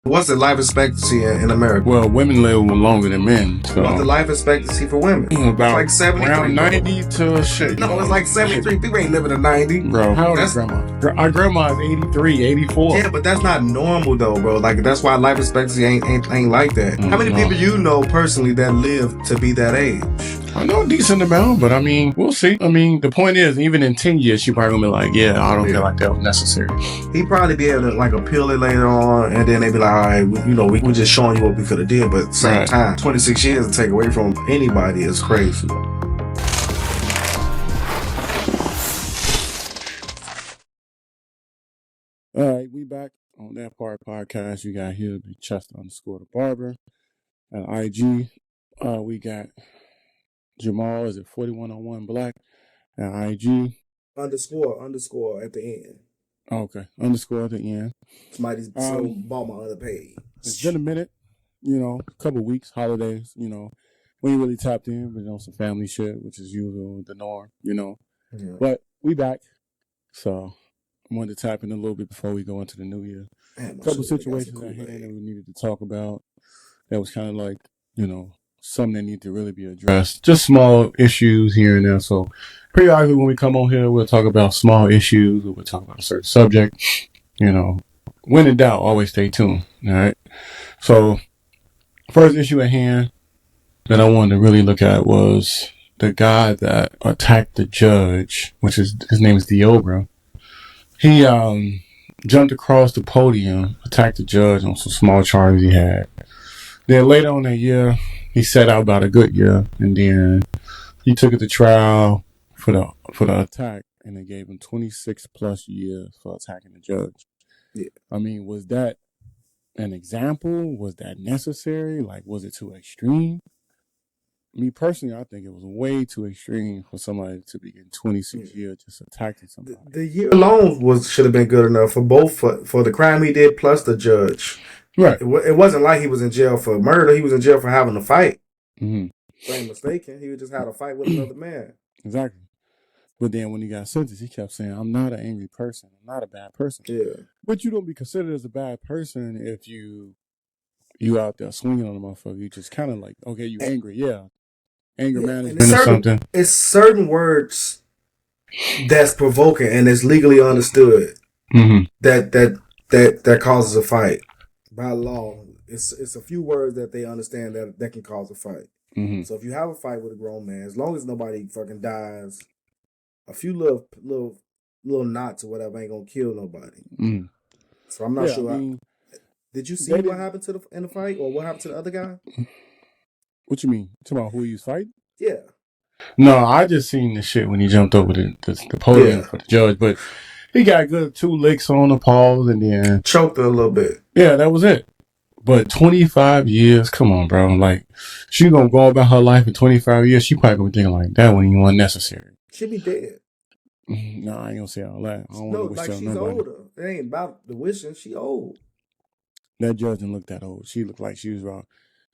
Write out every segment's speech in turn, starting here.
What's the life expectancy in America? Well, women live longer than men. So What's the life expectancy for women? About like 73. around 90 to shit. No, it's like 73. People ain't living to 90. Bro, how old is grandma? Our grandma is 83, 84. Yeah, but that's not normal though, bro. Like that's why life expectancy ain't like that. How many people you know personally that live to be that age? I know a decent amount, but I mean, we'll see. I mean, the point is, even in 10 years, she probably gonna be like, yeah, I don't feel like that was necessary. He'd probably be able to like appeal it later on, and then they'd be like, all right, we just showing you what we could have did, but at the same time, 26 years to take away from anybody is crazy. All right, we back on That Part podcast. You got here the Chester_the_barber at IG. We got Jamal is at 4101 Black at IG. Underscore at the end. Okay, underscore at the end. Somebody bought my other page. It's been a minute, a couple weeks, holidays, we ain't really tapped in, but some family shit, which is usual, the norm, Yeah. But we back, so I wanted to tap in a little bit before we go into the new year. A couple situations at hand that we needed to talk about that was kind of like, something that need to really be addressed. Just small issues here and there. So periodically when we come on here, we'll talk about small issues. We'll talk about a certain subject. When in doubt, always stay tuned. All right. So first issue at hand that I wanted to really look at was the guy that attacked the judge, his name is Diobra. He jumped across the podium, attacked the judge on some small charges he had. Then later on that year, he set out about a good year, and then he took it to trial for the attack, and they gave him 26 plus years for attacking the judge. Yeah. I mean, was that an example? Was that necessary? Like, was it too extreme? Me personally, I think it was way too extreme for somebody to be getting 26 years just attacking somebody. The year alone should have been good enough for both for the crime he did plus the judge. Right. It wasn't like he was in jail for murder. He was in jail for having a fight. Mm-hmm. If I ain't mistaken, he just had a fight with another man. Exactly. But then when he got sentenced, he kept saying, I'm not an angry person. I'm not a bad person. Yeah. But you don't be considered as a bad person if you out there swinging on a motherfucker. You just kind of like, okay, you angry. Yeah. Anger management or something. It's certain words that's provoking and it's legally understood that causes a fight. By law, it's a few words that they understand that can cause a fight. Mm-hmm. So if you have a fight with a grown man, as long as nobody fucking dies, a few little knots or whatever ain't gonna kill nobody. Mm-hmm. So I'm not sure. Did you see what happened in the fight, or what happened to the other guy? What you mean? Talking about who he was fighting? Yeah. No, I just seen the shit when he jumped over the podium for the judge, but he got good 2 licks on the paws and then choked her a little bit. Yeah, that was it. But 25 years, come on, bro. Like, she gonna go about her life in 25 years. She probably gonna be thinking like that when you unnecessary. She be dead. No, I ain't gonna say all that. I don't no, want to wish like she's older. It ain't about the wishing. She old. That judge didn't look that old. She looked like she was around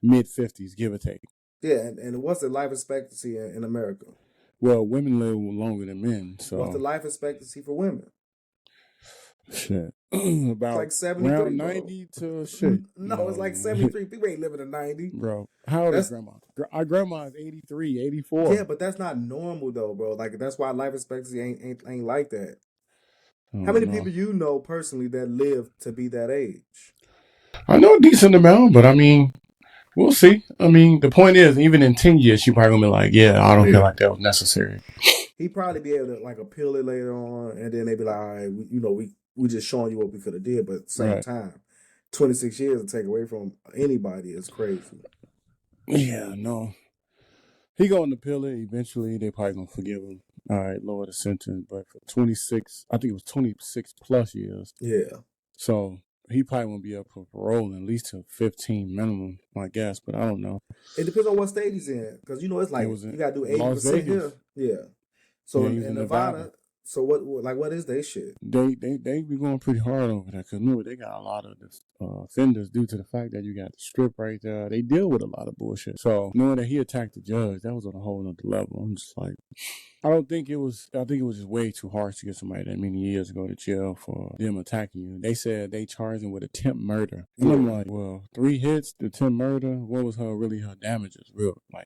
mid-50s, give or take. Yeah, and what's the life expectancy in America? Well, women live longer than men. So what's the life expectancy for women? Shit. About like 73. Around 90 to shit. No, it's like 73. People ain't living to 90. Bro, how old is grandma? Our grandma is 83, 84. Yeah, but that's not normal though, bro. Like that's why life expectancy ain't like that. How many people you know personally that live to be that age? I know a decent amount, but I mean, we'll see. I mean, the point is, even in 10 years, she probably gonna be like, yeah, I don't feel like that was necessary. He'd probably be able to like appeal it later on, and then they'd be like, all right, we just showing you what we could have did, but at the same time, 26 years to take away from anybody is crazy. Yeah, no. He going to appeal it. Eventually, they probably gonna forgive him. All right, lower the sentence, but for 26, I think it was 26 plus years. Yeah. So he probably won't be up for parole at least to 15 minimum, I guess, but I don't know. It depends on what state he's in, because it's like you got to do 80% here. Yeah. So in Nevada, So what is they shit? They be going pretty hard over that because remember they got a lot of offenders due to the fact that you got the strip right there. They deal with a lot of bullshit. So knowing that he attacked the judge, that was on a whole nother level. I'm just like, I think it was just way too harsh to get somebody that many years to go to jail for them attacking you. They said they charged him with attempt murder. And I'm like, well, 3 hits, attempt murder, what was her damages?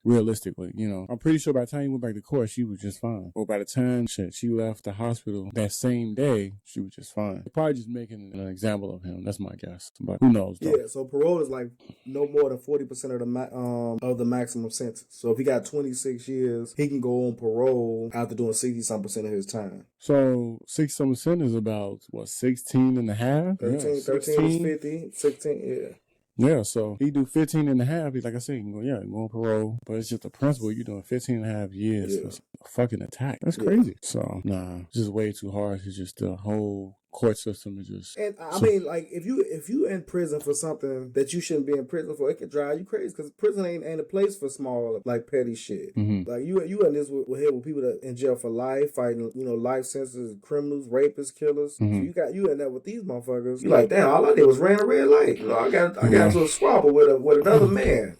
Realistically, I'm pretty sure by the time he went back to court, she was just fine. Or by the time she left the hospital that same day, she was just fine. They're probably just making an example of him. That's my guess. But who knows, though? Yeah, so parole is like no more than 40% of the maximum sentence. So if he got 26 years, he can go on parole after doing 60-some% of his time. So 60-some% is about, 16 and a half? 13 is 50, 16, yeah. Yeah, so he do 15 and a half. Like I said, he can go on parole. But it's just the principle. You're doing 15 and a half years for a fucking attack. That's crazy. So, nah, it's just way too hard. It's just the whole court system is just... And I mean, like, if you in prison for something that you shouldn't be in prison for, it can drive you crazy because prison ain't a place for small, like, petty shit. Mm-hmm. Like, you in this with people that in jail for life, fighting, life sentences, criminals, rapists, killers. Mm-hmm. So you in there with these motherfuckers. You like, damn, all I did was ran a red light. I got into a squabble with another man.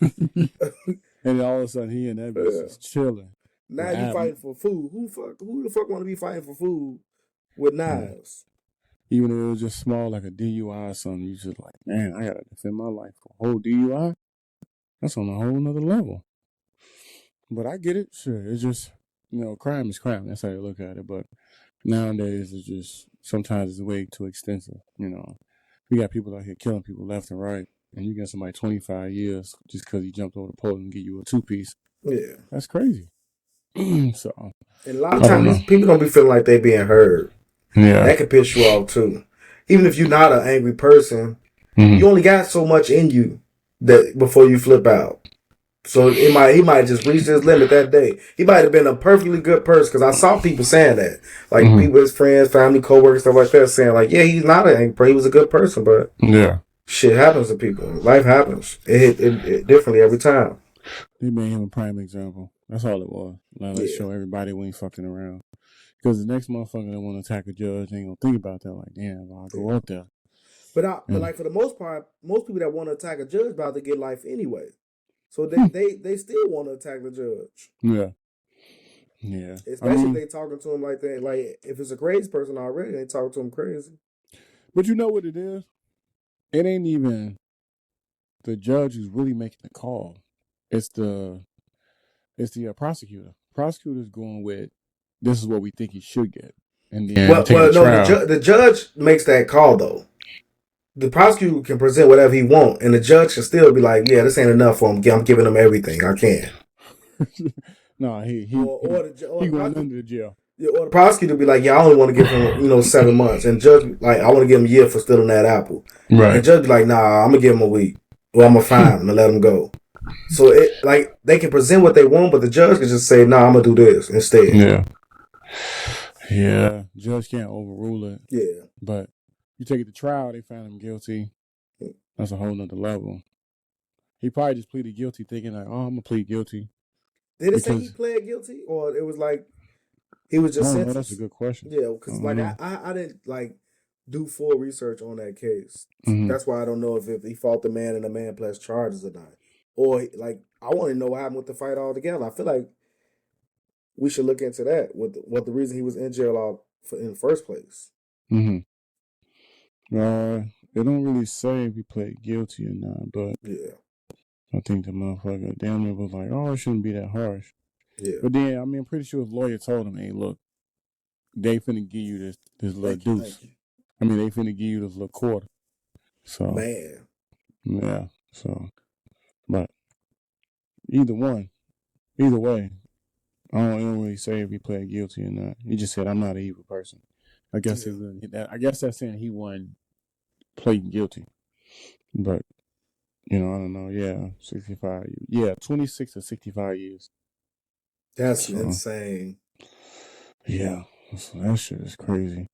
And all of a sudden, he and that bitch is chilling. Now you fighting for food. Who the fuck want to be fighting for food with knives? Even if it was just small, like a DUI or something, you just like, man, I gotta defend my life for a whole DUI. That's on a whole nother level. But I get it, sure. It's just, crime is crime. That's how you look at it. But nowadays, it's just, sometimes it's way too extensive. We got people out here killing people left and right, and you get somebody 25 years just because he jumped over the pole and give you a 2-piece. Yeah. That's crazy. So. And a lot of times, people don't be feeling like they being heard. Yeah. That can piss you off too. Even if you're not an angry person, you only got so much in you that before you flip out. So he might just reach his limit that day. He might have been a perfectly good person because I saw people saying that, like people, his friends, family, coworkers, stuff like that, saying like, yeah, he's not an angry person. He was a good person, but shit happens to people. Life happens. It hit differently every time. They made him a prime example. That's all it was. Let's show everybody we ain't fucking around. Because the next motherfucker that want to attack a judge ain't gonna think about that. Like, damn, I'll go up there. But like for the most part, most people that want to attack a judge about to get life anyway. So they still want to attack the judge. Yeah. Yeah. Especially if they talking to him like that. Like if it's a crazy person already, they talk to him crazy. But you know what it is? It ain't even the judge who's really making the call. It's the prosecutor. Prosecutor's going with, this is what we think he should get. And then the judge makes that call though. The prosecutor can present whatever he wants, and the judge can still be like, "Yeah, this ain't enough for him. I'm giving him everything I can." No, he going under the jail. Yeah, or the prosecutor be like, "Yeah, I only want to give him 7 months," and judge like, "I want to give him a year for stealing that apple." Right. And judge be like, "Nah, I'm gonna give him a week, or I'm gonna fine him and let him go." So it like they can present what they want, but the judge can just say, "Nah, I'm gonna do this instead." Yeah. Yeah. Judge can't overrule it. Yeah. But you take it to trial, they found him guilty. That's a whole nother level. He probably just pleaded guilty thinking like, oh, I'm gonna plead guilty. Did it say he pled guilty? Or it was like he was just sentenced? That's a good question. Yeah, because I didn't like do full research on that case. That's why I don't know if he fought the man and the man pressed charges or not. Or like I want to know what happened with the fight altogether. I feel like we should look into that. What the reason he was in jail in the first place. They don't really say if he pled guilty or not, but yeah, I think the motherfucker damn near was like, oh, it shouldn't be that harsh. Yeah. But then, I mean, I'm pretty sure his lawyer told him, hey, look, they finna give you this little deuce. I mean, they finna give you this little quarter. So, man. Yeah. So, but either way, I don't really say if he pled guilty or not. He just said, I'm not an evil person. I guess that's saying he wasn't pleading guilty. But, I don't know. Yeah, 65. Yeah, 26 to 65 years. That's insane. Yeah, so that shit is crazy.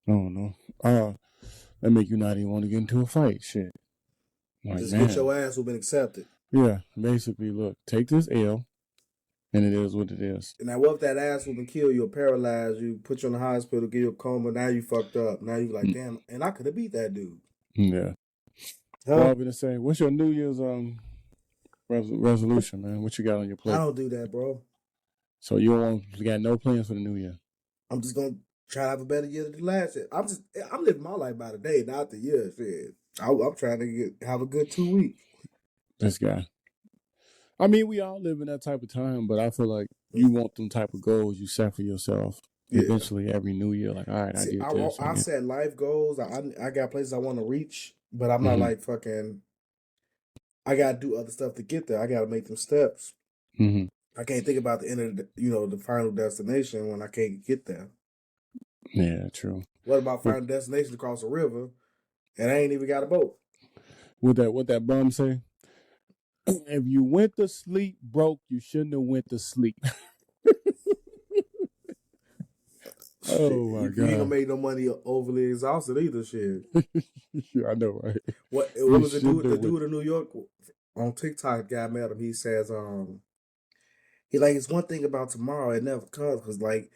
I don't know. That make you not even want to get into a fight. Shit. Like, just get your ass who've been accepted. Yeah, basically, look, take this L And it is what it is. And now, what if that ass whooping kill you or paralyze you, put you in the hospital, give you a coma, now you fucked up. Now you like, damn, and I could have beat that dude. Yeah. Huh? Well, I'm going to say, what's your New Year's resolution, man? What you got on your plate? I don't do that, bro. So you got no plans for the new year? I'm just going to try to have a better year than the last year. I'm living my life by the day, not the year. Shit. I'm trying to have a good 2 weeks. This guy. I mean, we all live in that type of time, but I feel like you want them type of goals you set for yourself. Yeah. Eventually, every new year, like, all right, See, I did this. I set life goals. I got places I want to reach, but I'm not like fucking. I gotta do other stuff to get there. I gotta make them steps. I can't think about the end of the final destination when I can't get there. Yeah, true. What about final destination across a river, and I ain't even got a boat? What that bum say? If you went to sleep broke, you shouldn't have went to sleep. Oh my God! You ain't gonna make no money overly exhausted either, shit. Yeah, I know, right? What was the dude in New York on TikTok? Guy met him. He says, he like, it's one thing about tomorrow, it never comes because like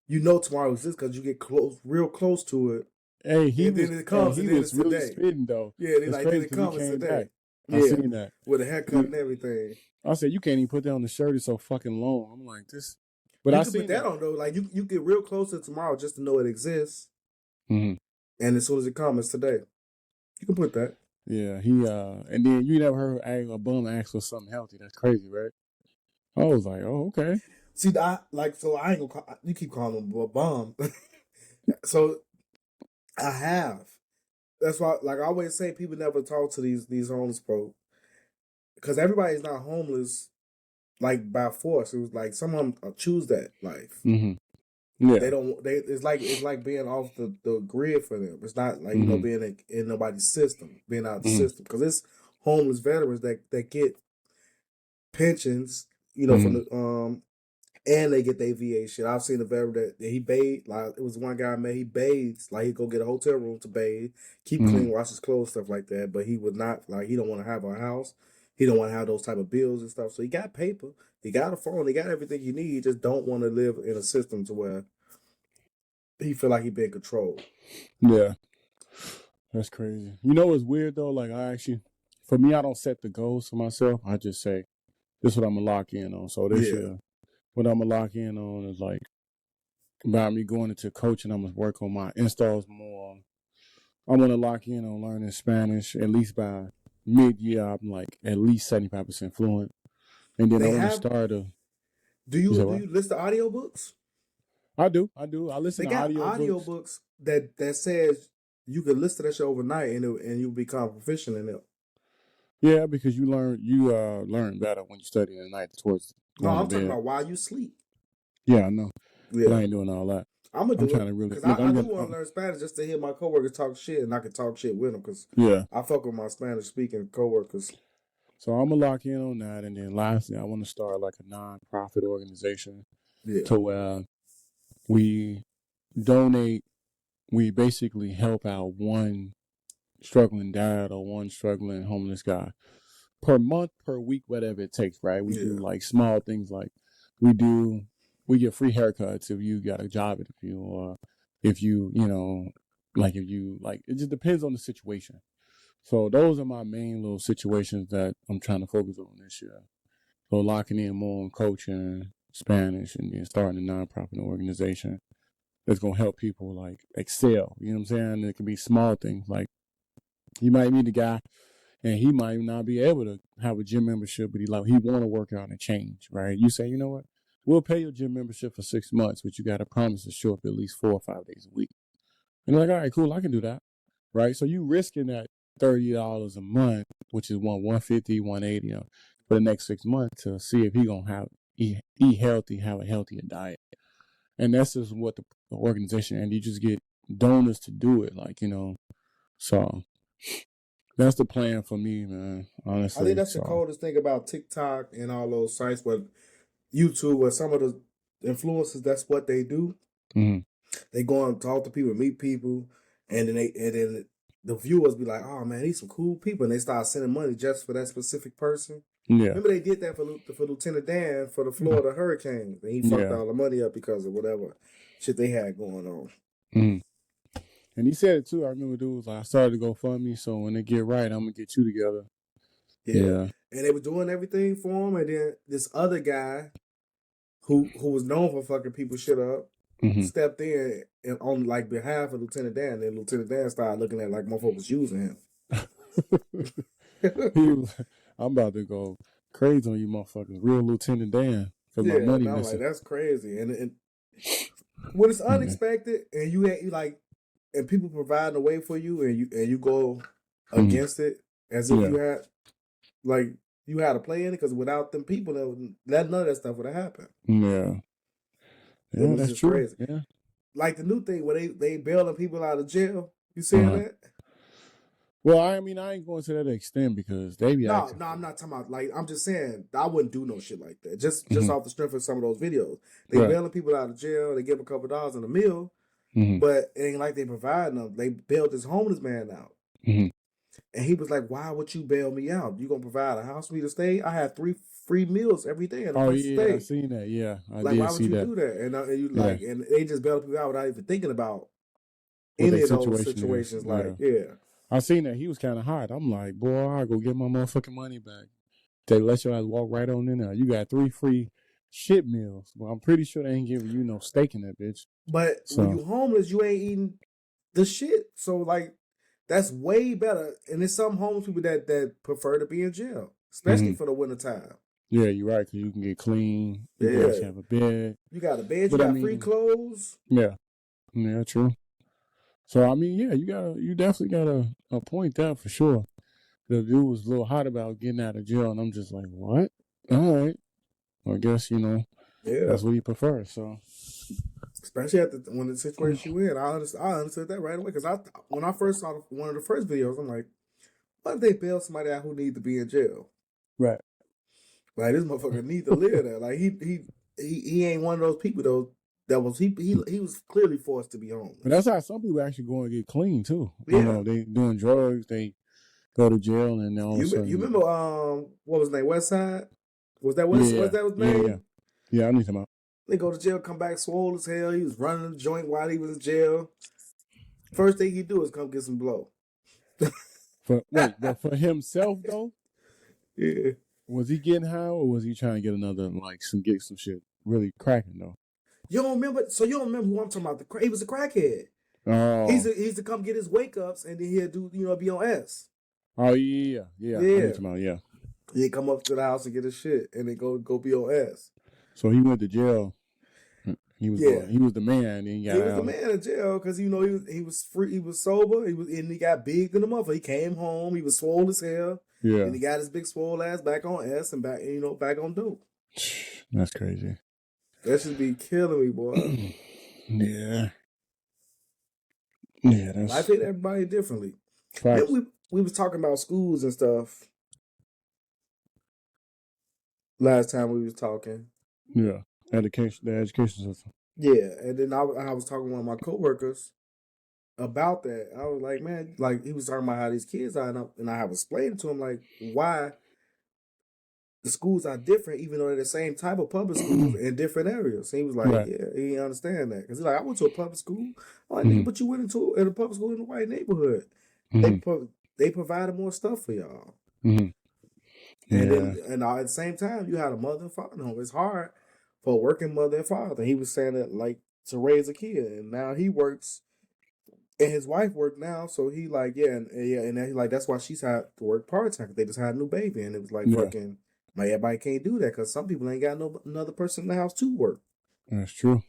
tomorrow exists because you get real close to it. Hey, then it comes, and then it's really today. Spitting though. Yeah, then it comes today. I seen that with a haircut and everything. I said, you can't even put that on the shirt. It's so fucking long. I'm like, this. But I see that on though. Like you get real close to tomorrow just to know it exists. And as soon as it comes, it's today. You can put that. Yeah, and then you never heard a bum ask for something healthy. That's crazy, right? I was like, oh, okay. See, I ain't gonna call, you keep calling him a bum. So I have. That's why, like I always say, people never talk to these homeless folk because everybody's not homeless like by force. It was like some of them choose that life. Yeah, they don't. It's like being off the grid for them. It's not like being in nobody's system, being out of the system because it's homeless veterans that get pensions, from the and they get their VA shit. I've seen a veteran that he bathed. Like it was one guy I met. He bathes like he'd go get a hotel room to bathe, keep clean, wash his clothes, stuff like that. But he would not like. He don't want to have a house. He don't want to have those type of bills and stuff. So he got paper. He got a phone. He got everything he needs. He just don't want to live in a system to where he feel like he been controlled. Yeah, that's crazy. You know what's weird though? Like for me, I don't set the goals for myself. I just say, this is what I'm gonna lock in on. So this year, what I'm gonna lock in on is like about me going into coaching. I'm gonna work on my installs more. I'm gonna lock in on learning Spanish at least by mid-year. I'm like at least 75% fluent, and then I'm gonna start a. Do you list the audiobooks? I do. I listen to audiobooks that says you could listen to that shit overnight and you become proficient in it. Yeah, because you learn better when you study at night towards. No, I'm talking about while you sleep. Yeah, I know. Yeah. But I ain't doing all that. I'm do because I do want to learn Spanish just to hear my coworkers talk shit and I can talk shit with them because I fuck with my Spanish speaking coworkers. So I'm gonna lock in on that, and then lastly, I want to start like a non-profit organization to where we donate. We basically help out one struggling dad or one struggling homeless guy per month, per week, whatever it takes. Right? We do like small things like we get free haircuts if you got a job interview, or if you it just depends on the situation. So those are my main little situations that I'm trying to focus on this year. So locking in more on coaching, Spanish, and then starting a nonprofit organization that's going to help people like excel. You know what I'm saying? And it can be small things like you might meet a guy and he might not be able to have a gym membership, but he want to work out and change, right? You say, you know what? We'll pay your gym membership for 6 months, but you got to promise to show up at least 4 or 5 days a week. And they're like, all right, cool, I can do that, right? So you risking that $30 a month, which is $150, $180 for the next 6 months to see if he gonna eat healthy, have a healthier diet. And that's just what the organization, and you just get donors to do it, so that's the plan for me, man. Honestly, I think that's the coldest thing about TikTok and all those sites, where YouTube, where some of the influencers, that's what they do. They go and talk to people, meet people, and then the viewers be like, "Oh man, these some cool people," and they start sending money just for that specific person. Yeah. Remember they did that for Lieutenant Dan for the Florida Hurricanes, and he fucked all the money up because of whatever shit they had going on. Mm. And he said it too. I remember dude was like, I started to go fund me, so when they get right, I'm gonna get you together. Yeah. And they were doing everything for him, and then this other guy who was known for fucking people shit up stepped in and on like behalf of Lieutenant Dan, and Lieutenant Dan started looking at like motherfuckers was using him. He was, I'm about to go crazy on you motherfuckers. Real Lieutenant Dan for my money missing. Like, that's crazy. And when it's unexpected and you like and people providing a way for you and you go against it as if you had like you had a play in it, because without them people none of that stuff would have happened. Yeah, that's true. Crazy. Yeah, like the new thing where they bailing people out of jail. You saying that? Well, I mean, I ain't going to that extent because they be No, I'm not talking about, like, I'm just saying I wouldn't do no shit like that. Just off the strength of some of those videos. They bailing people out of jail, they give a couple dollars in a meal, but it ain't like they providing them. They bailed this homeless man out. And he was like, why would you bail me out? You gonna provide a house for me to stay? I had 3 free meals every day and a place to stay. I seen that. Yeah, I like, did why would you do that? And you like, and they just bailed people out without even thinking about any of those situations. Like, I seen that. He was kind of hot. I'm like, boy, I'll go get my motherfucking money back. They let your ass walk right on in there. You got 3 free shit meals. Well, I'm pretty sure they ain't giving you no steak in that bitch. But when you homeless, you ain't eating the shit. So, like, that's way better. And there's some homeless people that prefer to be in jail, especially for the winter time. Yeah, you're right, because you can get clean. You have a bed. You got a bed. You got free clothes. Yeah, true. So, I mean, you definitely got a point there for sure. The dude was a little hot about getting out of jail, and I'm just like, what? All right. Well, I guess, that's what he prefers, so. Especially when the situation you in. I understood that right away, because when I first saw one of the first videos, I'm like, what if they bail somebody out who need to be in jail? Right. Like, this motherfucker need to live there. Like, he ain't one of those people, though. That was he was clearly forced to be homeless. But that's how some people actually go and get clean too. Yeah. They doing drugs, they go to jail, and then all of a sudden. You remember what was his name? Westside? Was that was that his name? Yeah, I need him out. They go to jail, come back swole as hell. He was running the joint while he was in jail. First thing he do is come get some blow. But for himself though? Yeah. Was he getting high, or was he trying to get another get some shit really cracking though? You don't remember? So you don't remember who I'm talking about? He was a crackhead. Oh. He used to come get his wake ups, and then he'd do be on S. Oh yeah. Yeah. He'd come up to the house and get his shit, and then go be on S. So he went to jail. He was the man. And he was the man in jail because he was free. He was sober. He got big in the mother. He came home. He was swole as hell. Yeah. And he got his big swole ass back on S and back on dope. That's crazy. That should be killing me, boy. Yeah. That's. Life hit everybody differently. We was talking about schools and stuff last time we was talking. Yeah, the education system. Yeah, and then I was talking to one of my coworkers about that. I was like, man, like he was talking about how these kids are, and I have explained to him like why the schools are different, even though they're the same type of public schools in different areas. And he was like, yeah, he didn't understand that. Because he's like, I went to a public school. I'm like, but you went into a public school in the white neighborhood. They provided more stuff for y'all. And then at the same time, you had a mother and father home. It's hard for a working mother and father. He was saying that, like, to raise a kid. And now he works, and his wife worked now. So he like, and he like, that's why she's had to work part-time. They just had a new baby. And it was like, fucking... Like, everybody can't do that because some people ain't got another person in the house to work. That's true.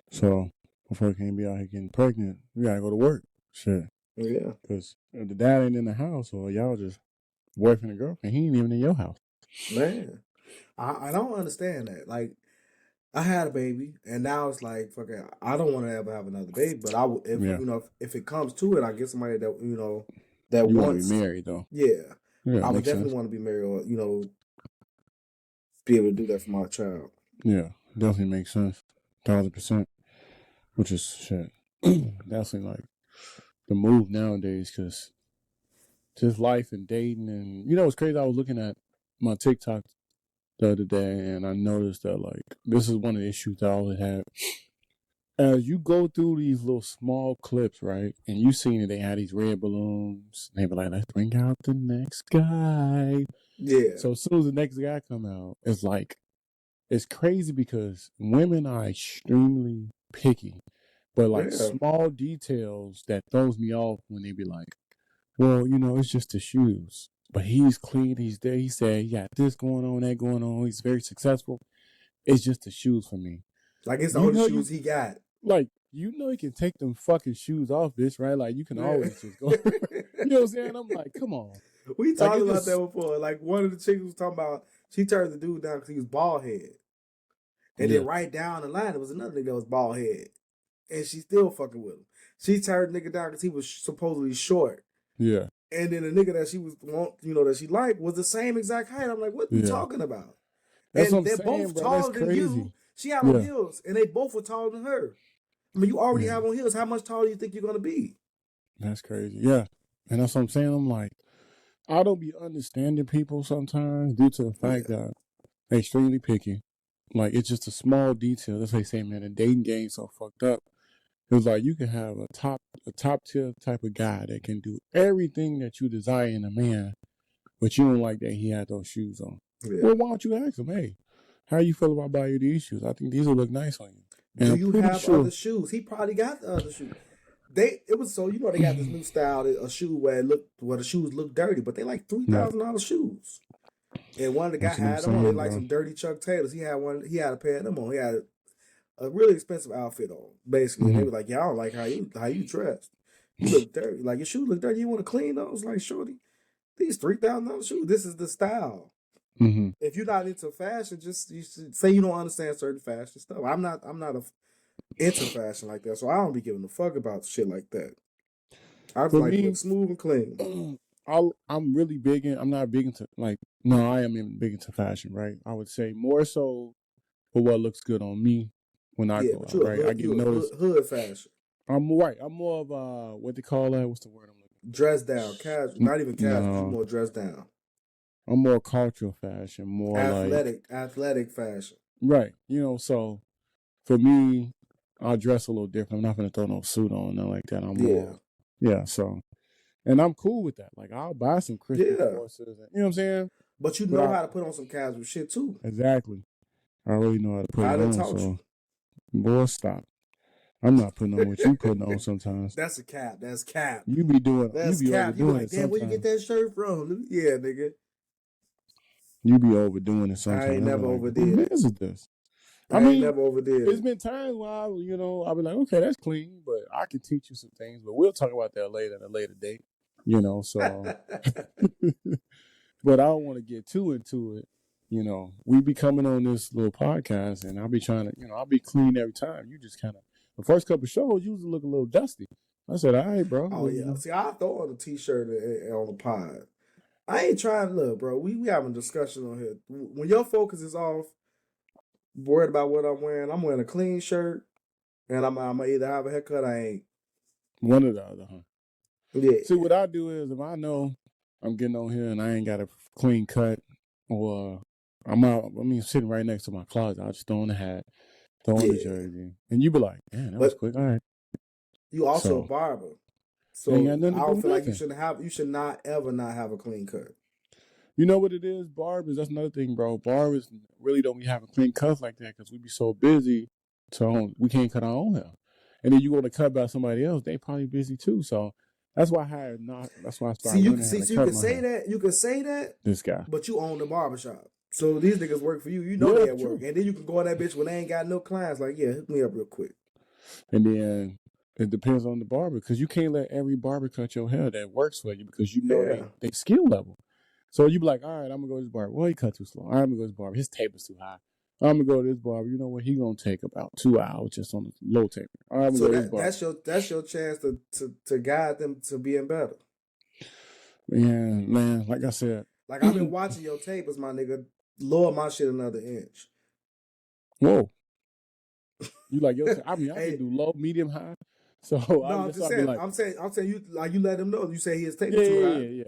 So, before you can't be out here getting pregnant, you gotta go to work. Shit. Yeah. Because if the dad ain't in the house, or y'all just boyfriend and girlfriend, he ain't even in your house. Man, I don't understand that. Like, I had a baby, and now it's like, fuck it, I don't want to ever have another baby, but if it comes to it, I get somebody that, that you wants to be married, though. Yeah. I would definitely want to be married, or, be able to do that for my child. Yeah, definitely makes sense. 1,000%. Which is shit. Definitely like the move nowadays, because just life and dating, and it's crazy. I was looking at my TikTok the other day, and I noticed that like this is one of the issues that I always have. As you go through these little small clips, right, and you seen that they had these red balloons, and they be like, "Let's bring out the next guy." Yeah. So as soon as the next guy come out, it's like it's crazy because women are extremely picky, but like small details that throws me off when they be like, "Well, it's just the shoes." But he's clean. He's there. He said he got this going on, that going on. He's very successful. It's just the shoes for me. Like it's the only shoes he got. Like, he can take them fucking shoes off, bitch, right? Like, you can always just go. You know what I'm saying? I'm like, come on. We talked about that before. Like, one of the chicks was talking about, she turned the dude down because he was bald head. And then right down the line, there was another nigga that was bald head. And she still fucking with him. She turned the nigga down because he was supposedly short. Yeah. And then the nigga that she was, that she liked was the same exact height. I'm like, what are you talking about? That's and what I'm they're saying, both bro. taller That's than crazy. you. She had on heels, and they both were taller than her. I mean, you already have on heels. How much taller do you think you're going to be? That's crazy. Yeah. And that's what I'm saying. I'm like, I don't be understanding people sometimes due to the fact that they're extremely picky. Like, it's just a small detail. That's why they say, man, the dating game's so fucked up. It was like you can have a top tier type of guy that can do everything that you desire in a man, but you don't like that he had those shoes on. Yeah. Well, why don't you ask him, hey, how you feel about buying these shoes? I think these will look nice on you. And do you have other shoes? He probably got the other shoes. They got this new style, a shoe where the shoes look dirty, but they like $3,000 shoes. And one of the guys had them on. They like some dirty Chuck Taylors. He had a pair of them on. He had a really expensive outfit on, basically. And they were like, "Yeah, I don't like how you dressed. You look dirty. Like your shoes look dirty. You want to clean those?" Like, shorty, these $3,000 shoes. This is the style. Mm-hmm. If you're not into fashion, you should say you don't understand certain fashion stuff. I'm not into fashion like that, so I don't be giving a fuck about shit like that. I just like to look smooth and clean. I'm really big in. I'm not big into I am big into fashion, right? I would say more so for what looks good on me when I go out, right? I get noticed. Hood fashion. I'm right. I'm more of what they call that. What's the word I'm looking for? Dress down, casual. Not even casual. No. More dress down. I'm more cultural fashion, more athletic fashion. Right. So for me, I'll dress a little different. I'm not gonna throw no suit on, nothing like that. I'm more, so, and I'm cool with that. Like, I'll buy some Christian forces. You know what I'm saying? But you know how to put on some casual shit too. Exactly. I really know how to put it on. So, boy, stop. I'm not putting on what you putting on sometimes. That's a cap. That's cap. You be doing. That's you be cap. overdoing you like, damn, where you get that shirt from? Yeah, nigga. You be overdoing it sometimes. I ain't never overdid. What is this? I mean, never overdid. It's been times where I'll be like, okay, that's clean, but I can teach you some things. But we'll talk about that later at a later date. So. But I don't want to get too into it. We be coming on this little podcast, and I'll be trying to, I'll be clean every time. You just kind of, the first couple of shows, you usually look a little dusty. I said, all right, bro. Oh, yeah. See, I throw on a t-shirt on the pod. I ain't trying to look, bro. We having a discussion on here. When your focus is off, worried about what I'm wearing a clean shirt, and I'm either have a haircut or I ain't. One or the other, huh? Yeah. See, what I do is if I know I'm getting on here and I ain't got a clean cut, or sitting right next to my closet, I'll just throw on the hat, throw on the jersey, and you be like, "Man, that was quick." All right. You also a barber, so I don't feel like you should not ever not have a clean cut. You know what it is, barbers? That's another thing, bro. Barbers really don't be having clean cuts like that because we be so busy, so we can't cut our own hair. And then you go to cut by somebody else, they probably busy too. So that's why That's why I started. You can say that. This guy, but you own the barbershop, so these niggas work for you. You know they at work, and then you can go on that bitch when they ain't got no clients. Like, yeah, hook me up real quick. And then it depends on the barber because you can't let every barber cut your hair that works for you because you know they skill level. So you be like, all right, I'm gonna go to this barber. Well, he cut too slow. All right, I'm gonna go to this barber. His tape is too high. I'm gonna go to this barber. You know what? He gonna take about 2 hours just on the low tape. All right, I'm gonna go to this barber. That's your chance to guide them to being better. Yeah, man. Like I said, like I've been watching your tapes, my nigga. Lower my shit another inch. Whoa. You like your tape? I mean, I can do low, medium, high. So No, I'm just saying. like, I'm saying you like you let him know. You say he is taking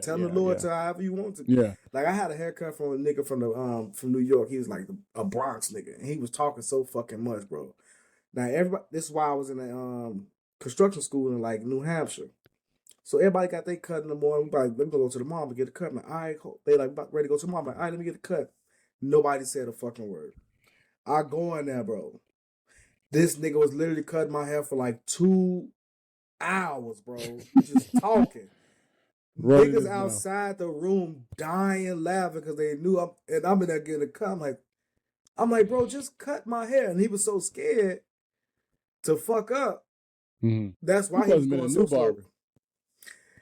tell him the Lord to however you want to. Yeah. Like I had a haircut from a nigga from New York. He was like a Bronx nigga, and he was talking so fucking much, bro. Now everybody. This is why I was in a construction school in like New Hampshire. So everybody got their cut in the morning. We like, let me go to the mom and get a cut. I'm like, all right, they like about ready to go to the mom. I'm like, all right, let me get a cut. Nobody said a fucking word. I go in there, bro. This nigga was literally cutting my hair for like 2 hours, bro. Just talking. Niggas outside the room dying laughing because they knew I'm in there getting a cut. I'm like, bro, just cut my hair. And he was so scared to fuck up. Mm-hmm. That's why he was going so slow.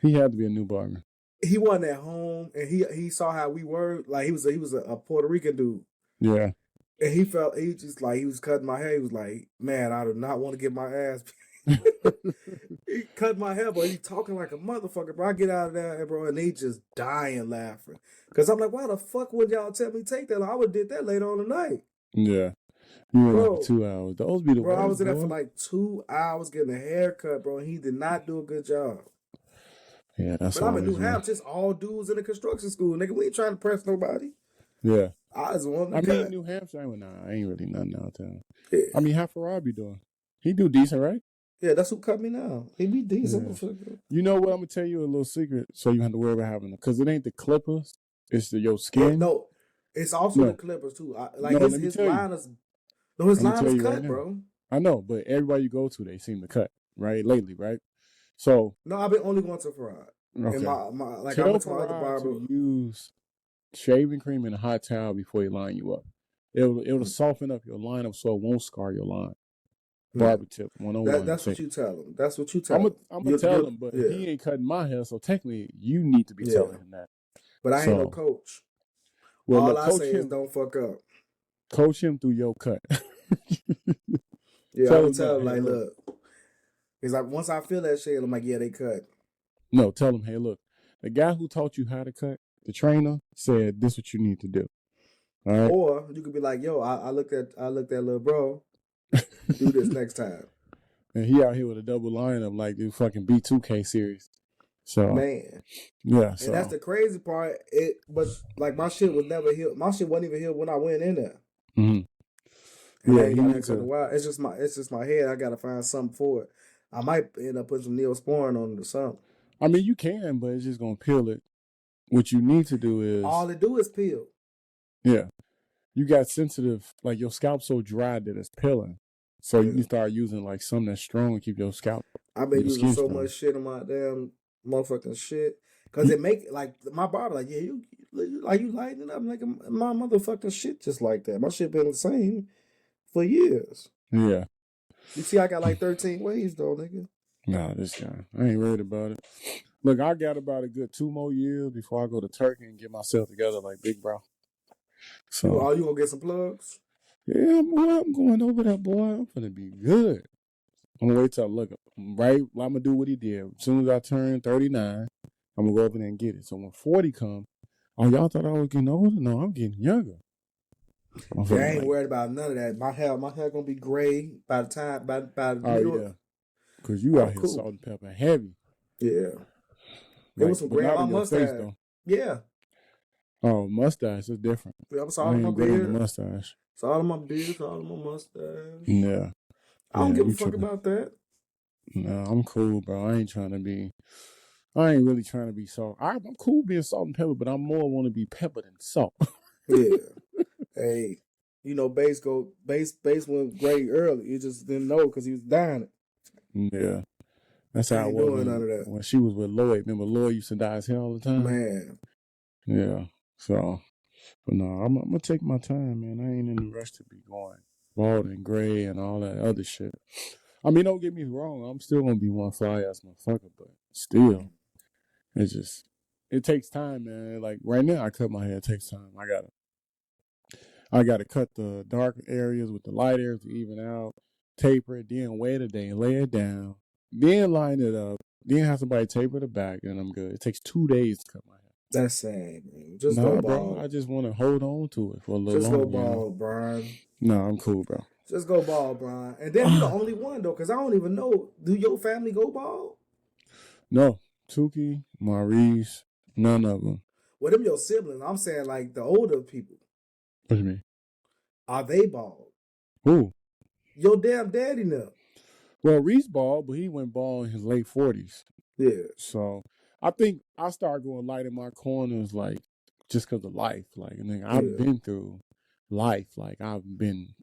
He had to be a new barber. He wasn't at home, and he saw how we were. Like he was a Puerto Rican dude. Yeah. And he just like he was cutting my hair. He was like, man, I do not want to get my ass. He cut my hair, but he talking like a motherfucker. Bro, I get out of there, bro, and they just dying laughing. Cause I'm like, why the fuck would y'all tell me to take that? I would have did that later on tonight. Yeah. You were in there for 2 hours. Those be the worst. I was in there for like 2 hours getting a haircut, bro, and he did not do a good job. Yeah, that's. But I'm in New Hampshire, just all dudes in the construction school, nigga. We ain't trying to press nobody. Yeah. I just want to cut. New Hampshire, I ain't really nothing out there. Yeah. I mean, how Farrar be doing? He do decent, right? Yeah, that's who cut me now. He be decent. Yeah. You know what? I'm gonna tell you a little secret, so you have to worry about having them, because it ain't the clippers, it's your skin. Yeah, no, it's also the clippers too. His line is cut, bro. I know, but everybody you go to, they seem to cut lately, right? So no, I've been only going to Farrar. Okay. Tell Farrar to use shaving cream and a hot towel before he line you up. It'll soften up your line up so it won't scar your line. Barber tip 101. That's what you tell him. That's what you tell him. I'm gonna tell him, but he ain't cutting my hair, so technically you need to be telling him that. But I ain't no coach. Well, all I say is don't fuck up. Coach him through your cut. Yeah, I would tell him, like, look. It's like, once I feel that shit, I'm like, yeah, they cut. No, tell him, hey, look, the guy who taught you how to cut, the trainer, said this is what you need to do. All right? Or you could be like, yo, I looked at little bro. Do this next time. And he out here with a double lineup like the fucking B2K series. So man, yeah. And that's the crazy part. But like my shit was never healed. My shit wasn't even healed when I went in there. Mm-hmm. Yeah, it's just my head. I gotta find something for it. I might end up putting some Neosporin on it or something. I mean, you can, but it's just gonna peel it. What you need to do is all it do is peel. Yeah, you got sensitive, like your scalp's so dry that it's peeling. So you can start using like something that's strong and keep your scalp. I've been using so much shit on my damn motherfucking shit because it make like my barber like you lighting up like my motherfucking shit just like that. My shit been the same for years. Yeah. You see, I got like 13 waves though, nigga. Nah, this guy, I ain't worried about it. Look, I got about a good 2 more years before I go to Turkey and get myself together like big bro. So, you gonna get some plugs? Yeah, boy, I'm going over there, boy. I'm gonna be good. I'm gonna wait till I look up. Right, I'm gonna do what he did. As soon as I turn 39, I'm gonna go over there and get it. So when 40 come, oh, y'all thought I was getting older? No, I'm getting younger. I ain't worried about none of that. My hair gonna be gray by the time by yeah, because you out here salt and pepper heavy. Yeah, it was some gray on my mustache. Face, yeah. Oh, mustache is different. Yeah, I'm sorry, my beard. Mustache. It's all on my beard, it's all on my mustache. Yeah. I don't give a fuck about that. No, I'm cool, bro. I ain't really trying to be salt. I'm cool being salt and pepper, but I'm more want to be pepper than salt. Yeah. Hey, Bass went gray early. He just didn't know because he was dying it. Yeah. That's how I was when she was with Lloyd. Remember Lloyd used to dye his hair all the time? Man. Yeah. So, but no, I'm going to take my time, man. I ain't in the rush to be going bald and gray and all that other shit. I mean, don't get me wrong. I'm still going to be one fly-ass motherfucker, but still, it takes time, man. Like, right now, I cut my hair. It takes time. I got to cut the dark areas with the light areas to even out, taper it, then wait a day, lay it down, then line it up, then have somebody taper the back, and I'm good. It takes 2 days to cut my hair. That's sad, man. Just go bald. Bro, I just want to hold on to it for a little longer. Just go bald, Brian. No, I'm cool, bro. Just go bald, Brian. And then you're the only one though, because I don't even know. Do your family go bald? No, Tuki, Maurice, none of them. Well, them your siblings. I'm saying like the older people. What do you mean? Are they bald? Who? Your damn daddy now. Well, Reese bald, but he went bald in his late 40s. Yeah. So I think I started going light in my corners, like just because of life. Like, and then I've been through life. Like, I've been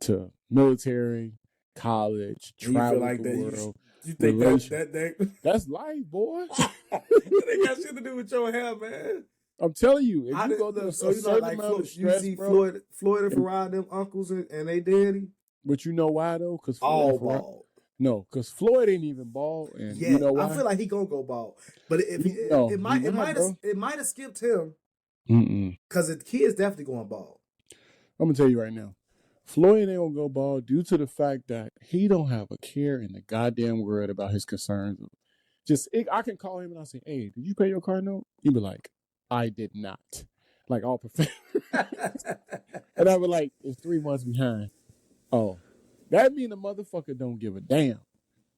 to military, college, travel like the world. You think that that's life, boy. They got shit to do with your hair, man. I'm telling you, if you go through a certain amount of stress, you see bro, Floyd and Farrah, them uncles and they daddy. But you know why though? Because all bald. No, because Floyd ain't even bald, and you know why? I feel like he gonna go bald, but it might have skipped him. Because the kid's definitely going bald. I'm gonna tell you right now, Floyd ain't gonna go bald due to the fact that he don't have a care in the goddamn world about his concerns. I can call him and I say, "Hey, did you pay your car note?" He'd be like, "I did not." Like all professional. And I be like, "It's 3 months behind." Oh, that mean the motherfucker don't give a damn.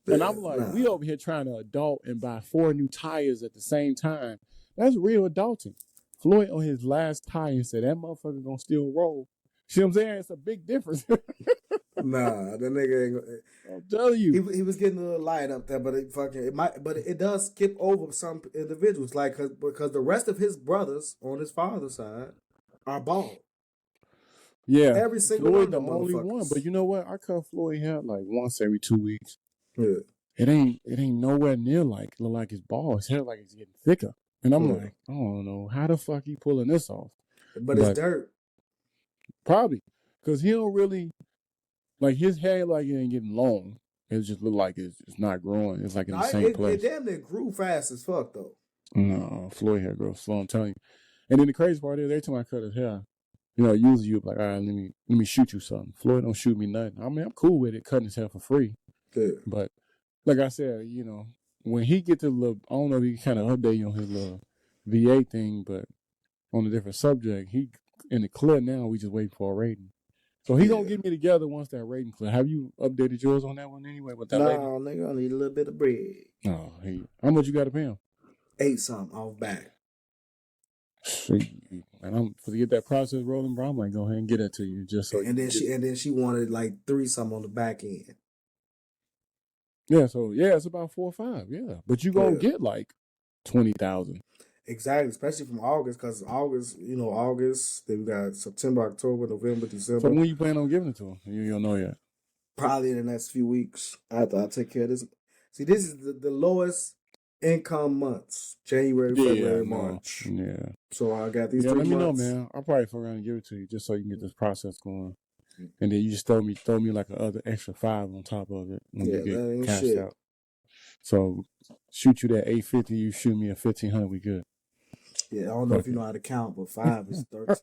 And I'm like, we over here trying to adult and buy 4 new tires at the same time. That's real adulting. Floyd on his last tire said that motherfucker gonna still roll. See what I'm saying? It's a big difference. Nah, that nigga ain't gonna. I'll tell you. He was getting a little light up there, but it does skip over some individuals, like because the rest of his brothers on his father's side are bald. Yeah, every single Floyd one the only one. But you know what? I cut Floyd hair like once every 2 weeks. Yeah, it ain't nowhere near look like his bald. His hair like it's getting thicker, and I'm like, I don't know how the fuck he pulling this off. But it's dirt. Probably because he don't really like his hair. Like it ain't getting long. It just look like it's not growing. It's like in the same place. It damn near grew fast as fuck though. No, Floyd hair grows slow. I'm telling you. And then the crazy part is, every time I cut his hair, usually you're like, all right, let me shoot you something. Floyd don't shoot me nothing. I mean, I'm cool with it, cutting his hair for free. Yeah. But like I said, when he gets to little, I don't know if he kind of update you on his little VA thing, but on a different subject, he in the clear now. We just waiting for a rating. So he gonna get me together once that rating clear. Have you updated yours on that one anyway? With that lady? Nigga, I need a little bit of bread. Oh, how much you got to pay him? 8 something off back. And I'm to get that process rolling, bro. I'm like, go ahead and get it to you, just so. And then she wanted like 3 something on the back end. Yeah, so it's about 4 or 5. Yeah, but you gonna get like 20,000. Exactly, especially from August, because August. Then we got September, October, November, December. So when you plan on giving it to him? You don't know yet. Probably in the next few weeks. I'll take care of this. See, this is the lowest income months: January, February, March. Yeah. So I got these 3 months. Let me know, man. I'll probably fuck around and give it to you just so you can get this process going. And then you just throw me like another extra 5 on top of it when you get cashed out. So shoot you that $850, you shoot me a $1,500, we good. Yeah, I don't know if you know how to count, but 5 is 30.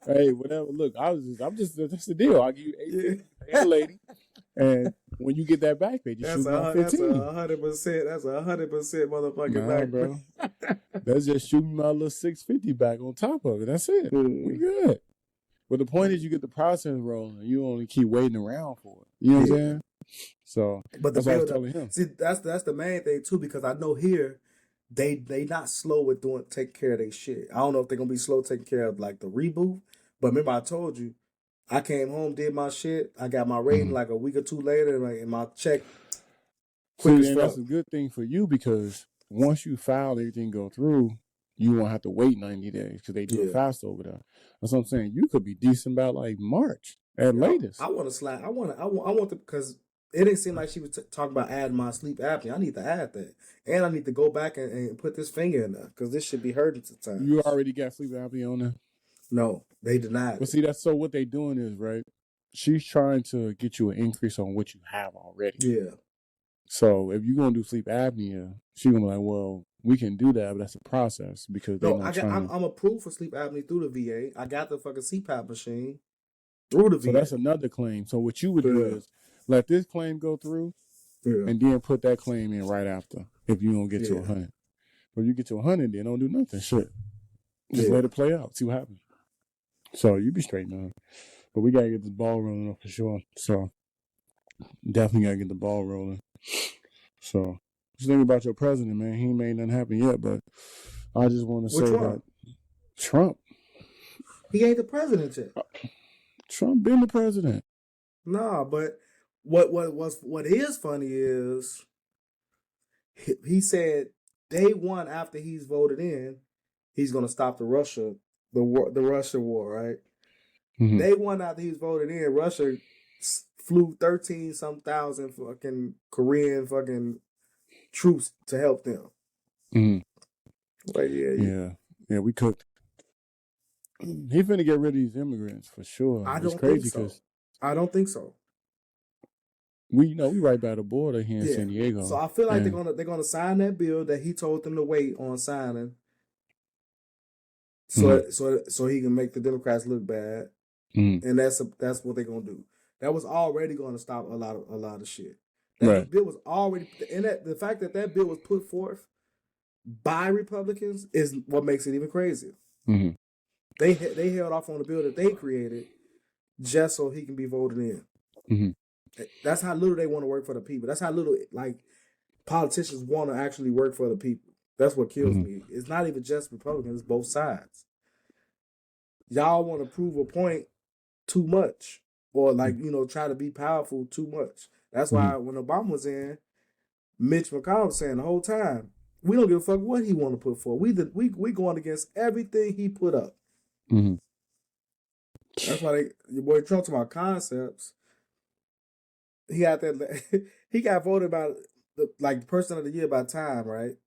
Hey, whatever. Look, that's the deal. I'll give you $850, hey, lady. And when you get that back pay, just shoot me my 15. That's 100% motherfucking back, bro. That's just shoot me my little $650 back on top of it. That's it. We good. But the point is, you get the process rolling. You only keep waiting around for it. You know what I'm saying? So, but that's what I was telling him. See, that's the main thing too, because I know here they not slow with taking care of their shit. I don't know if they're gonna be slow taking care of like the reboot. But remember, I told you, I came home, did my shit. I got my rating like a week or 2 later, and my check. That's a good thing for you, because once you file, everything go through, you won't have to wait 90 days because they do it fast over there. That's what I'm saying. You could be decent by like March at latest. I want to slide. I want to, because it didn't seem like she was talking about adding my sleep apnea. I need to add that, and I need to go back and put this finger in there because this should be hurting sometimes. You already got sleep apnea on there? No, they denied. But see, so what they doing is, right, she's trying to get you an increase on what you have already. Yeah. So if you're gonna do sleep apnea, she's gonna be like, well, we can do that, but that's a process because I'm approved for sleep apnea through the VA. I got the fucking CPAP machine through the VA. So that's another claim. So what you would do is let this claim go through, and then put that claim in right after. If you don't get to 100, but if you get to 100, then don't do nothing. Shit, just let it play out. See what happens. So you be straight, man. But we gotta get this ball rolling up for sure. So definitely gotta get the ball rolling. So just think about your president, man. He ain't made nothing happen yet, but I just want to say that Trump. He ain't the president yet. Trump been the president. Nah, but what is funny is he said day one after he's voted in, he's gonna stop the Russia war, right? Mm-hmm. Day one after he's voted in, Russia flew 13,000 fucking Korean fucking troops to help them. Mm-hmm. But yeah, we cooked. He finna get rid of these immigrants for sure. I don't think so. We right by the border here in San Diego. So I feel like they're gonna sign that bill that he told them to wait on signing. So he can make the Democrats look bad. Mm-hmm. And that's what they're gonna do. That was already gonna stop a lot of shit. That bill was already, and the fact that bill was put forth by Republicans is what makes it even crazier. Mm-hmm. They held off on the bill that they created just so he can be voted in. Mm-hmm. That's how little they want to work for the people. That's how little politicians want to actually work for the people. That's what kills me. It's not even just Republicans; it's both sides. Y'all want to prove a point too much, or try to be powerful too much. That's why when Obama was in, Mitch McConnell was saying the whole time, we don't give a fuck what he want to put forward. We going against everything he put up. Mm-hmm. That's why your boy Trump talking about concepts. He got that. He got voted by the person of the year by Time, right?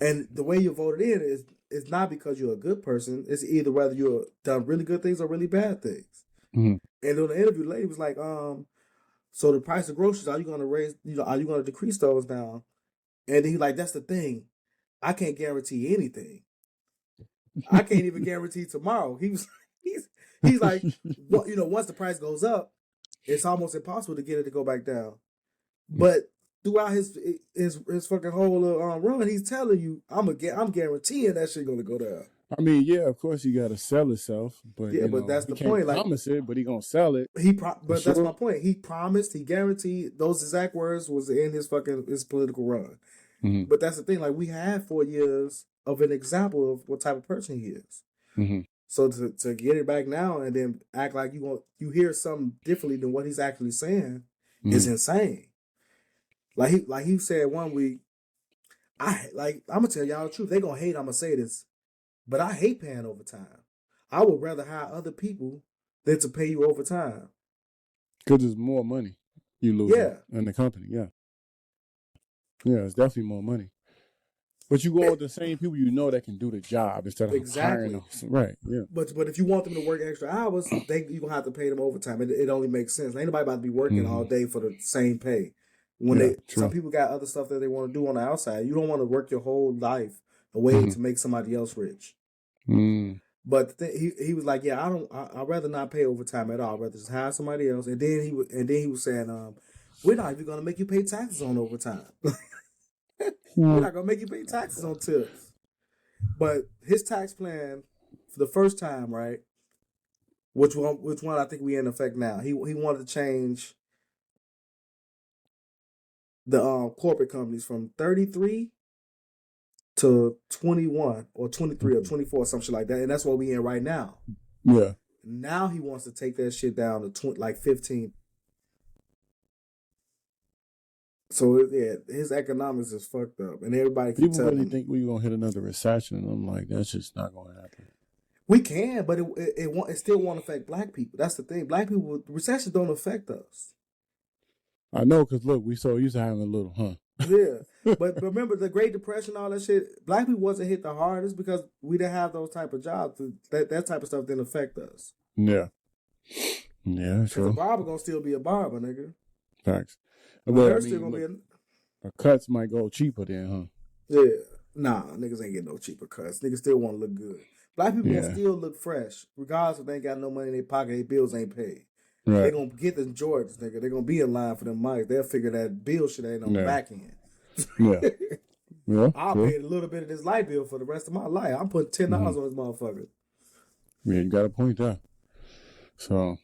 And the way you voted in is not because you're a good person. It's either whether you've done really good things or really bad things. Mm-hmm. And in the interview, the lady was like, so the price of groceries, are you going to raise? Are you going to decrease those down? And he that's the thing. I can't guarantee anything. I can't even guarantee tomorrow. He's like, once the price goes up, it's almost impossible to get it to go back down. But throughout his fucking whole run, he's telling you, I'm guaranteeing that shit gonna go down. I mean, yeah, of course you gotta sell itself, but but that's the point. Promise it, but he gonna sell it. But that's my point. He promised, he guaranteed. Those exact words was in his political run. Mm-hmm. But that's the thing. We had 4 years of an example of what type of person he is. Mm-hmm. So to get it back now and then act like you hear something differently than what he's actually saying is insane. Like he said one week, I'm gonna tell y'all the truth. They gonna hate. I'm gonna say this, but I hate paying overtime. I would rather hire other people than to pay you overtime. Because it's more money you lose in the company. Yeah, it's definitely more money. But you go with the same people that can do the job instead of hiring them. Right, yeah. But if you want them to work extra hours, you're going to have to pay them overtime. It only makes sense. Ain't nobody about to be working all day for the same pay. Some people got other stuff that they want to do on the outside. You don't want to work your whole life away to make somebody else rich. Mm. But he was like, yeah, I'd rather not pay overtime at all. I'd rather just hire somebody else. And then he was saying, we're not even going to make you pay taxes on overtime. We're not gonna make you pay taxes on tips. But his tax plan for the first time, right? Which one I think we in effect now. He wanted to change the corporate companies from 33 to 21 or 23 or 24, something like that, and that's what we in right now. Yeah. Now he wants to take that shit down to 15. So his economics is fucked up, and everybody keeps people really think we're gonna hit another recession. And I'm like, that's just not gonna happen. We can, but it still won't affect black people. That's the thing. Black people, recession don't affect us. I know, because look, we so used to having a little, Yeah, but remember the Great Depression, all that shit. Black people wasn't hit the hardest because we didn't have those type of jobs. That type of stuff didn't affect us. Yeah, sure. The barber gonna still be a barber, nigga. Facts. But cuts might go cheaper then, huh? Yeah. Nah, niggas ain't getting no cheaper cuts. Niggas still want to look good. Black people gonna still look fresh, regardless if they ain't got no money in their pocket, their bills ain't paid. Right. They gonna get the Jordans, nigga. They gonna be in line for them mics. They'll figure that bill shit ain't on the back end. I'll pay a little bit of this light bill for the rest of my life. I'm putting $10 on this motherfucker. Yeah, you got a point there. So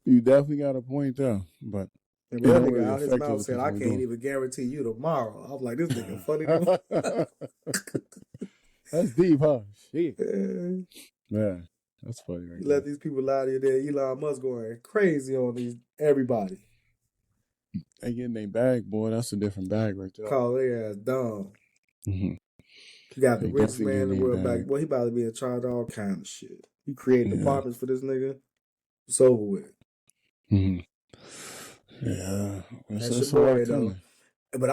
you definitely got a point there, but And it that don't nigga really out his affect mouth other said, people "I who can't do even guarantee you tomorrow." I was like, "This nigga funny." it. That's deep, huh? Shit. Yeah. Yeah, that's funny right You there. let these people lie to you. Then Elon Musk going crazy on these everybody. They getting their bag, boy. That's a different bag right there. Call their ass dumb. Mm-hmm. You got the They richest definitely man in the getting world their back. bag. Well, he about to be in charge of all kind of shit. He created Yeah. departments for this nigga. It's over with. Mm-hmm. Yeah, That's it's your a lot boy though. coming. But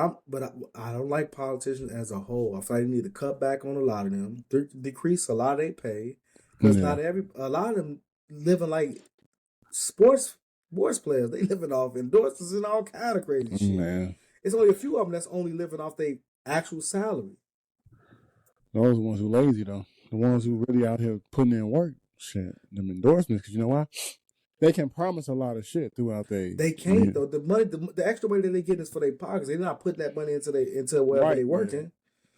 I don't like politicians as a whole. I feel like you need to cut back on a lot of them, decrease a lot of their pay, because Yeah. a lot of them living like sports players. They living off endorsements and all kind of crazy shit. Man, It's only a few of them that's only living off their actual salary. those are the ones who lazy though. The ones who really out here putting in work. Shit, them endorsements. Because you know why? They can promise a lot of shit throughout They can't though. The money, the extra money that they get is for their pockets. They're not putting that money into wherever they working.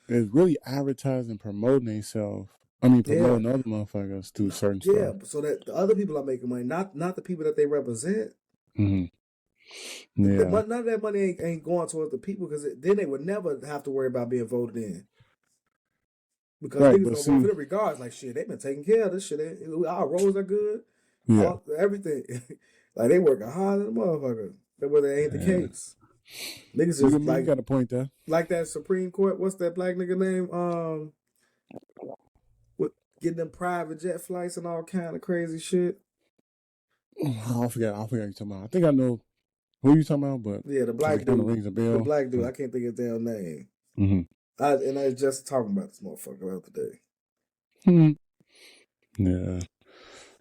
Yeah. It's really advertising, promoting themselves. Promoting other motherfuckers through certain stuff. Yeah, so that the other people are making money, not the people that they represent. Mm-hmm. Yeah. None of that money ain't going towards the people, because then they would never have to worry about being voted in. Because niggas gonna vote for them regardless. Like, shit, they've been taking care of this shit. Our roads are good. Yeah. Everything. Like, they working hard than a motherfucker. But whether that ain't the case. Niggas just like, you got a point there. Like that Supreme Court, what's that black nigga name? With getting them private jet flights and all kind of crazy shit. Oh, I forgot what you're talking about. I think I know who you talking about, but yeah, the black dude. Rings a bell. The black dude. I can't think of his damn name. Mm-hmm. I was just talking about this motherfucker the other day. Yeah.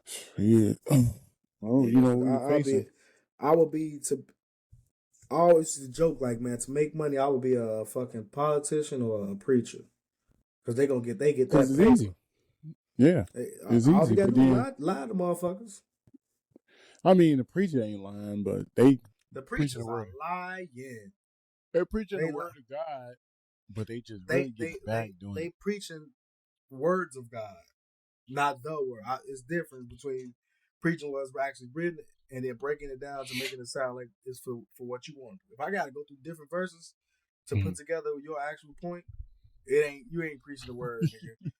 Shit. Oh, you know what you're facing. I always joke like, man, to make money, I would be a fucking politician or a preacher, because they get that. Because it's easy. Yeah, it's all easy. you gotta do is lie to motherfuckers. I mean, the preacher ain't lying, but the preachers are lying. They're preaching the word of God, but they just really get back doing it. They preaching words of God, not the word. It's different between preaching what's actually written and then breaking it down to making it sound like it's for what you want. If I gotta go through different verses to put together your actual point, you ain't preaching the word, nigga.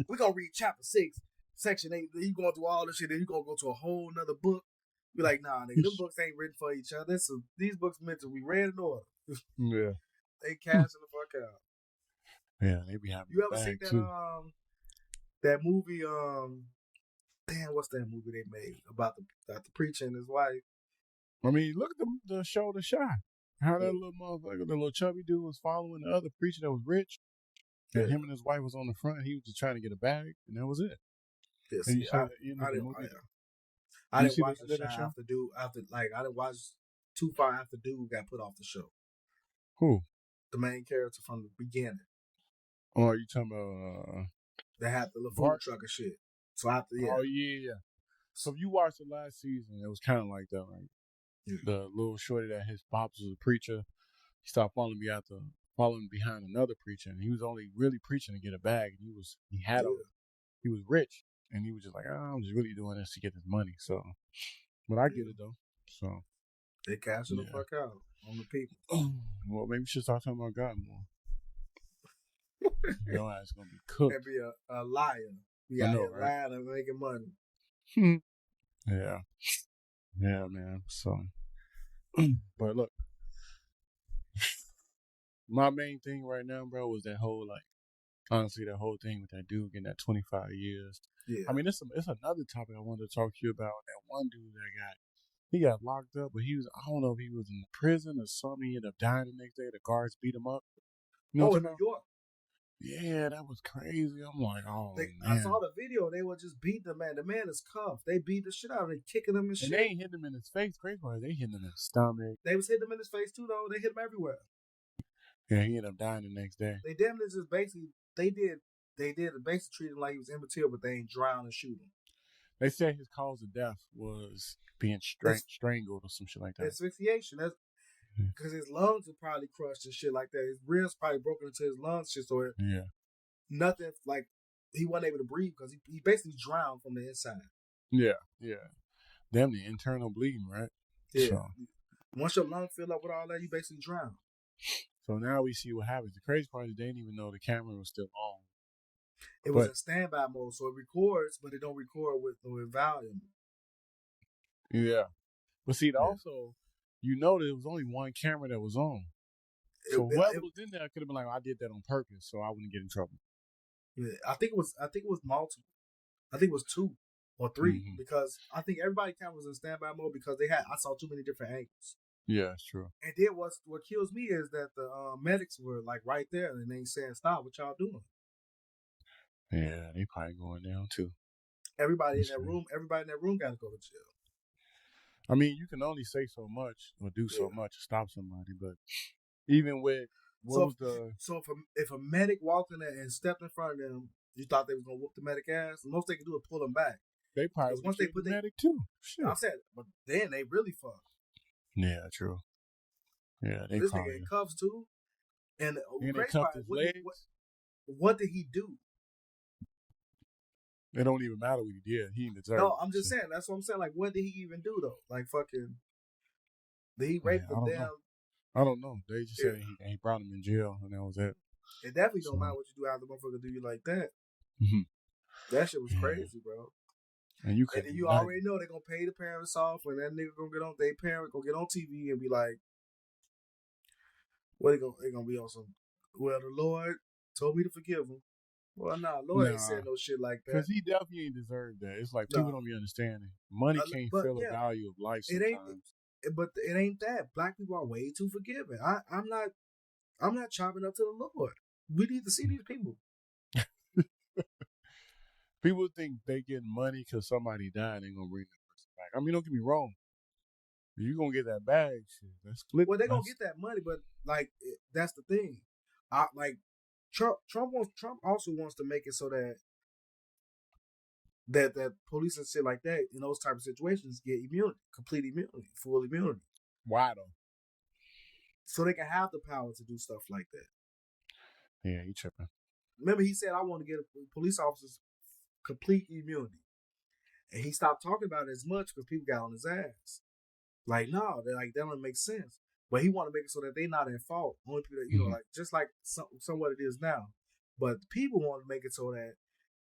We're gonna read chapter 6, section 8. Then you going through all this shit, then you gonna go to a whole nother book. Be like, nah, nigga, them books ain't written for each other. These books meant to be read in order. Yeah. They cashing the fuck out. Yeah, they be having. You ever seen that movie? Damn, what's that movie they made about the preacher and his wife? I mean, look at the show, The Shy. How that little motherfucker, the little chubby dude, was following the other preacher that was rich, and him and his wife was on the front. He was just trying to get a bag, and that was it. I didn't watch The Shy after I didn't watch too far after dude got put off the show. Who? The main character from the beginning. Oh, are you talking about they had the little food truck and shit. So after Oh yeah. So if you watched the last season, it was kind of like that, right? Yeah. The little shorty that his pops was a preacher. He stopped following behind another preacher, and he was only really preaching to get a bag. And he was rich, and he was just like, I'm just really doing this to get this money. So, but I get it though. So they cashing the fuck out on the people. Well, maybe we should start talking about God more. Your ass gonna be cooked. And be a liar. We out here lying and making money. Yeah, man. So, but look, my main thing right now, bro, was that whole honestly, that whole thing with that dude getting that 25 years. Yeah. I mean, it's another topic I wanted to talk to you about. That one dude he got locked up, but I don't know if he was in prison or something. He ended up dying the next day. The guards beat him up. You know in New York. Yeah, that was crazy. I'm like, man. I saw the video. They were just beating the man. The man is cuffed. They beat the shit out of him, kicking him and shit. And they ain't hitting him in his face. Crazy part, they hitting him in his stomach. They was hitting him in his face too, though. They hit him everywhere. Yeah, he ended up dying the next day. They damn near just basically basically treat him like he was immaterial, but they ain't drown and shoot him. They said his cause of death was being strangled or some shit like that. Asphyxiation. That's because his lungs are probably crushed and shit like that. His ribs probably broken into his lungs, shit. So nothing like he wasn't able to breathe because he basically drowned from the inside. Yeah. damn near internal bleeding, right? Yeah. So, once your lungs fill up with all that, you basically drown. So now we see what happens. The crazy part is they didn't even know the camera was still on. It was in standby mode, so it records, but it don't record with volume. Yeah. But see, also, there was only one camera that was on. So whoever was in there could have been like, I did that on purpose, so I wouldn't get in trouble. Yeah, I think it was multiple. I think it was 2 or 3 because I think everybody camera was in standby mode because I saw too many different angles. Yeah, that's true. And then what kills me is that the medics were like right there and they saying, "Stop! What y'all doing?" Yeah, they probably going down too. Everybody in that room got to go to jail. I mean, you can only say so much or do so much to stop somebody, but even with if a medic walked in there and stepped in front of them, you thought they was gonna whoop the medic ass. The most they could do is pull them back. They probably once they put the medic too. Shit. I said, but then they really fucked. Yeah, true. Yeah, they this probably nigga in cuffs too, and they cuffed his legs. What did he do? It don't even matter what he did. He deserved. No, I'm just saying. That's what I'm saying. Like, what did he even do though? Like, fucking, did he rape the damn? I don't know. They just said he brought him in jail, and that was it. It definitely don't matter what you do after the motherfucker do you like that. That shit was crazy, bro. And then you already know they're gonna pay the parents off when that nigga gonna get on. They parent gonna get on TV and be like, "What they gonna be on some?" Well, the Lord told me to forgive him. Well, Lord ain't said no shit like that. Because he definitely ain't deserved that. It's like people don't be understanding. Money can't fill the value of life sometimes. But it ain't that. Black people are way too forgiving. I'm not chopping up to the Lord. We need to see these people. People think they get money because somebody died and they gonna bring that person back. I mean, don't get me wrong. You gonna get that bag, shit. That's split. Well, they gonna get that money, but like that's the thing. Trump also wants to make it so that police and shit like that in those type of situations get immunity, complete immunity, full immunity. Why though? So they can have the power to do stuff like that. Yeah, he tripping. Remember, he said, "I want to get police officers complete immunity," and he stopped talking about it as much because people got on his ass. Like, no, that don't make sense. But he want to make it so that they're not at fault. Only people, like just like somewhat it is now. But people want to make it so that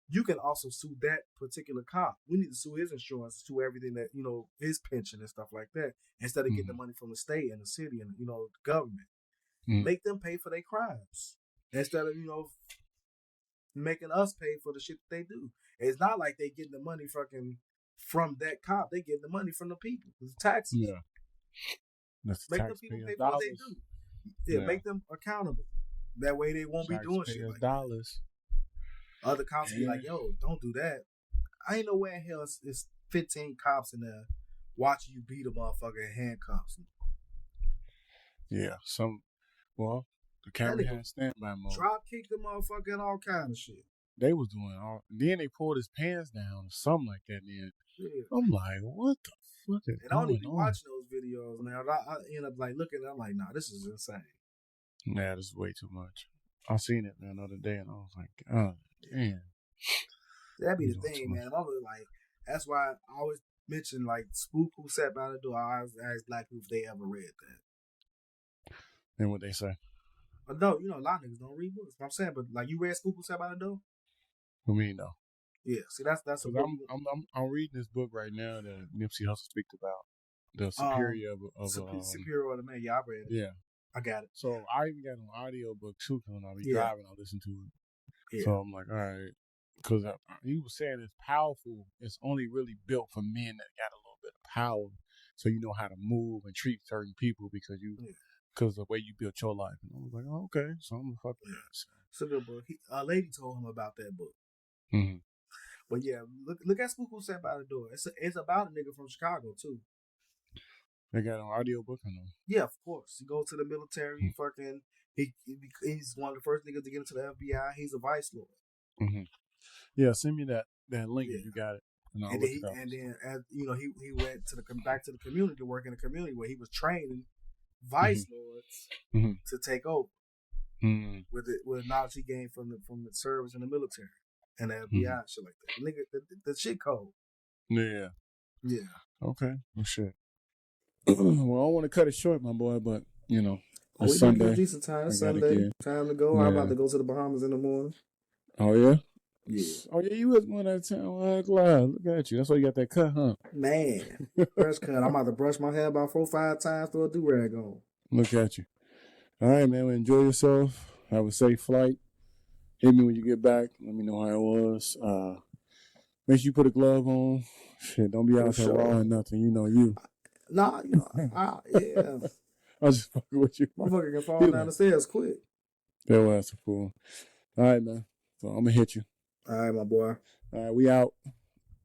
you can also sue that particular cop. We need to sue his insurance, sue everything that his pension and stuff like that, instead of getting the money from the state and the city and the government. Make them pay for their crimes instead of making us pay for the shit that they do. It's not like they getting the money fucking from that cop. They getting the money from the people. The taxes. Yeah. Make the people pay for what they do. Yeah, make them accountable. That way they won't be doing shit like dollars. That. Other cops be like, "Yo, don't do that." I ain't know where in hell it's 15 cops in there watching you beat a motherfucker in handcuffs. Yeah, the camera had standby mode. Drop kick the motherfucker and all kind of shit. They was doing all. Then they pulled his pants down or something like that. Then I'm like, what the fuck is going on? I don't even watch those videos now. I end up like looking. I'm like, nah, this is insane. Nah, this is way too much. I seen it man the other day and I was like, oh damn. That'd be the thing, man. I was like, that's why I always mention like Spook Who Sat By the Door. I always ask black people if they ever read that. And what they say? But no, a lot of niggas don't read books. I'm saying, but like you read Spook Who Sat By the Door? For me, no. Yeah, see, that's a book. I'm reading this book right now that Nipsey Hussle speaks about the superior superior of the man. Yeah, I read it. Yeah, I got it. So I even got an audio book too. Because when I be driving, I listen to it. Yeah. So I'm like, all right, because he was saying it's powerful. It's only really built for men that got a little bit of power, so you know how to move and treat certain people because the way you built your life. And I was like, oh, okay, so I'm gonna fuck with that. It's a good book. A lady told him about that book. Mm-hmm. But yeah, look at Spook Who Sat By the Door. It's about a nigga from Chicago too. They got an audio book on them. Yeah, of course. He goes to the military. Fucking, he's one of the first niggas to get into the FBI. He's a vice lord. Mm-hmm. Yeah, send me that link if you got it. And then as he went back to the community to work in the community where he was training vice lords to take over with knowledge he gained from the service in the military and the FBI and shit like that. Nigga, the shit cold. Yeah. Yeah. Okay. Well, shit. Well, I don't want to cut it short, my boy, but you know, we Sunday. Decent time. Sunday. Time to go. Yeah. I'm about to go to the Bahamas in the morning. Oh yeah. Yeah. Oh yeah, you was going out of town. Look at you. That's why you got that cut, huh? Man, brush cut. I'm about to brush my hair about 4 or 5 times, throw a do-rag on. Look at you. All right, man. Well, enjoy yourself. Have a safe flight. Hit me when you get back. Let me know how it was. Make sure you put a glove on. Shit, don't be out there raw and nothing. You know you. Nah, you know, yeah. I was just fucking with you. Motherfucker can fall down the stairs quick. That was a fool. All right, man. So I'm gonna hit you. All right, my boy. All right, we out.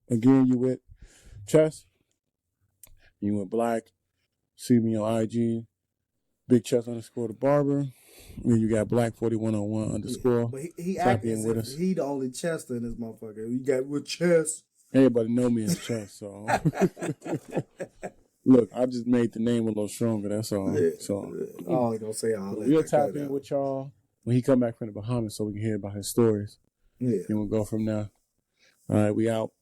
Again, you with Chess. You with Black. See me on IG. Big Chess _ the barber. And you got Black 4101 _ But he acting with us. He the only Chester in this motherfucker. You got with Chess. Everybody know me as Chess, so look, I just made the name a little stronger. That's all. Yeah, so I only gonna say all that. We'll tap in with y'all when he come back from the Bahamas, so we can hear about his stories. Yeah, and we'll go from there. All right, we out.